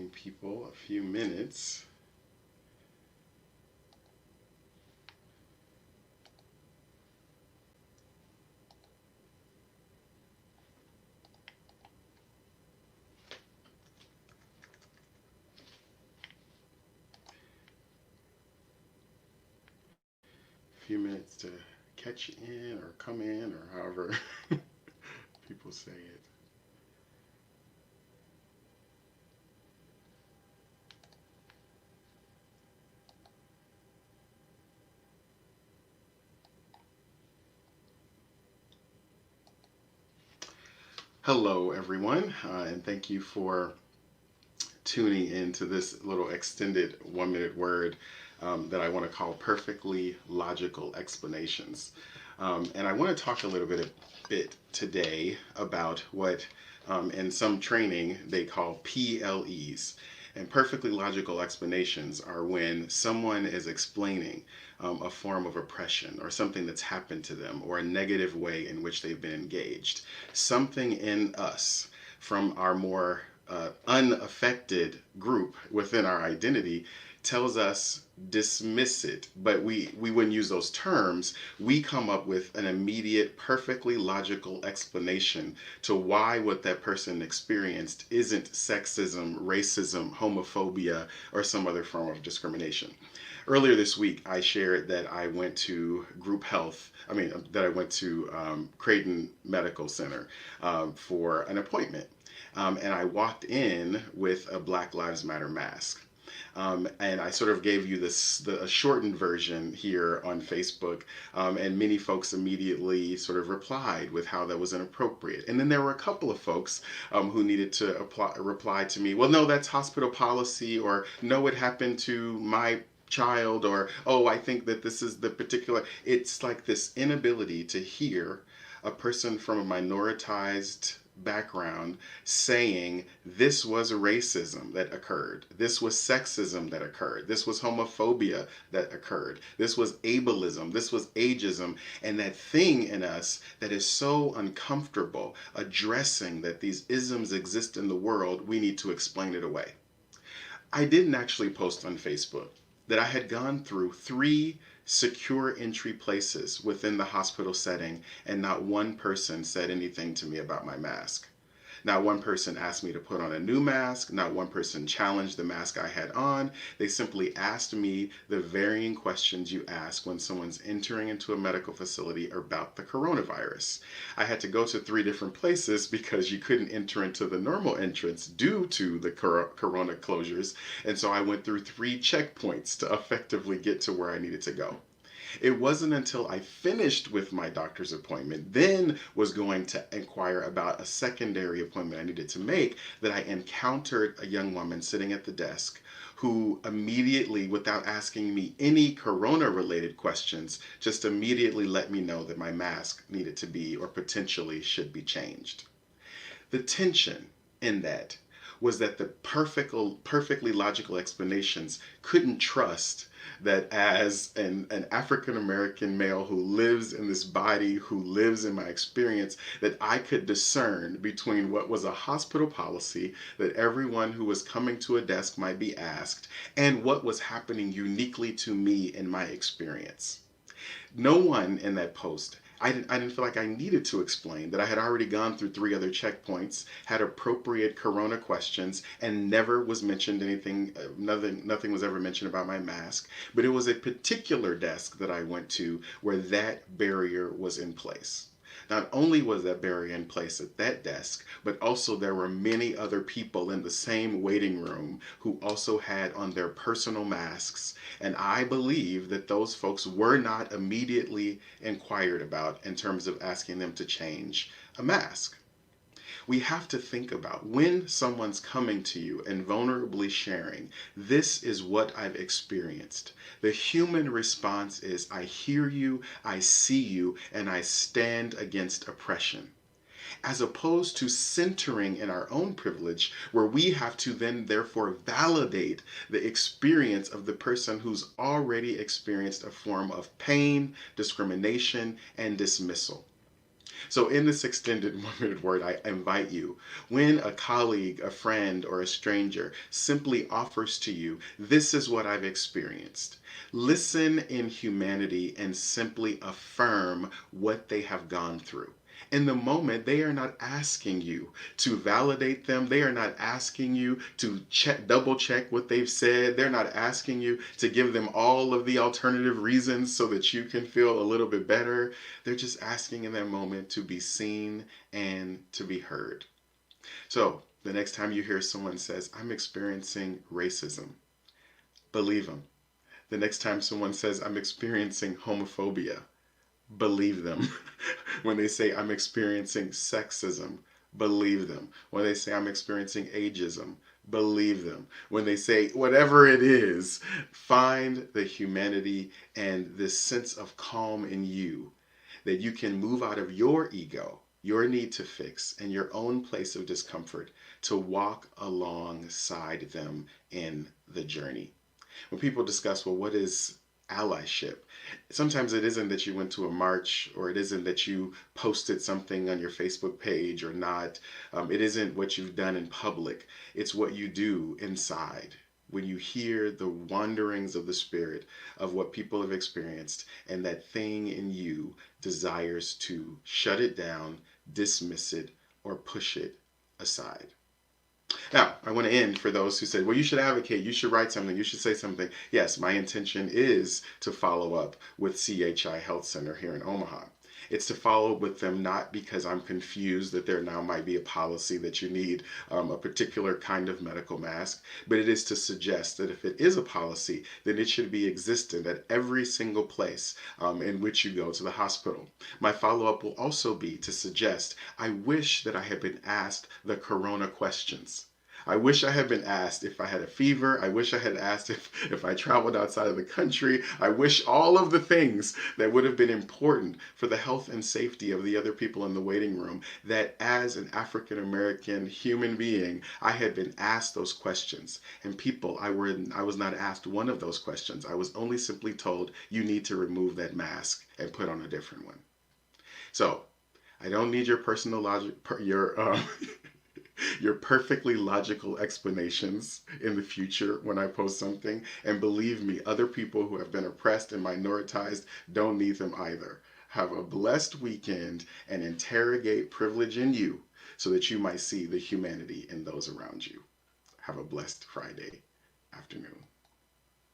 giving people a few minutes. To catch in or come in or however people say it. Hello, everyone, and thank you for tuning into this little extended 1 minute word that I want to call perfectly logical explanations. And I want to talk a little bit today about what in some training they call PLEs. And perfectly logical explanations are when someone is explaining a form of oppression or something that's happened to them or a negative way in which they've been engaged. Something in us from our more unaffected group within our identity tells us dismiss it, but we wouldn't use those terms. We come up with an immediate perfectly logical explanation to why what that person experienced isn't sexism, racism, homophobia, or some other form of discrimination. Earlier this week I shared that I went to group health that I went to Creighton Medical Center for an appointment. And I walked in with a Black Lives Matter mask. And I sort of gave you a shortened version here on Facebook, and many folks immediately sort of replied with how that was inappropriate. And then there were a couple of folks who needed to reply to me, well, no, that's hospital policy, or no, it happened to my child, or oh, I think that this is the particular. It's like this inability to hear a person from a minoritized background saying this was racism that occurred, this was sexism that occurred, this was homophobia that occurred, this was ableism, this was ageism, and that thing in us that is so uncomfortable addressing that these isms exist in the world, we need to explain it away. I didn't actually post on Facebook that I had gone through 3 secure entry places within the hospital setting, and not one person said anything to me about my mask. Not one person asked me to put on a new mask. Not one person challenged the mask I had on. They simply asked me the varying questions you ask when someone's entering into a medical facility about the coronavirus. I had to go to 3 different places because you couldn't enter into the normal entrance due to the corona closures. And so I went through 3 checkpoints to effectively get to where I needed to go. It wasn't until I finished with my doctor's appointment, then was going to inquire about a secondary appointment I needed to make, that I encountered a young woman sitting at the desk who immediately, without asking me any corona-related questions, just immediately let me know that my mask needed to be, or potentially should be, changed. The tension in that was that the perfectly logical explanations couldn't trust that as an African American male who lives in this body, who lives in my experience, that I could discern between what was a hospital policy that everyone who was coming to a desk might be asked, and what was happening uniquely to me in my experience. No one in that post, I didn't feel like I needed to explain that I had already gone through 3 other checkpoints, had appropriate corona questions, and never was mentioned anything, nothing was ever mentioned about my mask. But it was a particular desk that I went to where that barrier was in place. Not only was that barrier in place at that desk, but also there were many other people in the same waiting room who also had on their personal masks. And I believe that those folks were not immediately inquired about in terms of asking them to change a mask. We have to think about when someone's coming to you and vulnerably sharing, this is what I've experienced. The human response is, I hear you, I see you, and I stand against oppression. As opposed to centering in our own privilege, where we have to then therefore validate the experience of the person who's already experienced a form of pain, discrimination, and dismissal. So, in this extended 1 minute word, I invite you, when a colleague, a friend, or a stranger simply offers to you, "This is what I've experienced," listen in humanity and simply affirm what they have gone through. In the moment, they are not asking you to validate them. They are not asking you to double check what they've said. They're not asking you to give them all of the alternative reasons so that you can feel a little bit better. They're just asking in that moment to be seen and to be heard. So the next time you hear someone says, "I'm experiencing racism," believe them. The next time someone says, "I'm experiencing homophobia," believe them. When they say, "I'm experiencing sexism," believe them. When they say, "I'm experiencing ageism," believe them. When they say whatever it is, find the humanity and this sense of calm in you, that you can move out of your ego, your need to fix, and your own place of discomfort to walk alongside them in the journey. When people discuss, well, what is allyship? Sometimes it isn't that you went to a march, or it isn't that you posted something on your Facebook page or not. It isn't what you've done in public. It's what you do inside. When you hear the wanderings of the spirit of what people have experienced, and that thing in you desires to shut it down, dismiss it, or push it aside. Now, I want to end for those who said, "Well, you should advocate, you should write something, you should say something." Yes, my intention is to follow up with CHI Health Center here in Omaha. It's to follow up with them not because I'm confused that there now might be a policy that you need a particular kind of medical mask, but it is to suggest that if it is a policy, then it should be existent at every single place in which you go to the hospital. My follow up will also be to suggest, I wish that I had been asked the corona questions. I wish I had been asked if I had a fever. I wish I had asked if I traveled outside of the country. I wish all of the things that would have been important for the health and safety of the other people in the waiting room, that as an African American human being, I had been asked those questions. And people, I was not asked one of those questions. I was only simply told, "You need to remove that mask and put on a different one." So I don't need your personal logic, your perfectly logical explanations in the future when I post something. And believe me, other people who have been oppressed and minoritized don't need them either. Have a blessed weekend and interrogate privilege in you so that you might see the humanity in those around you. Have a blessed Friday afternoon.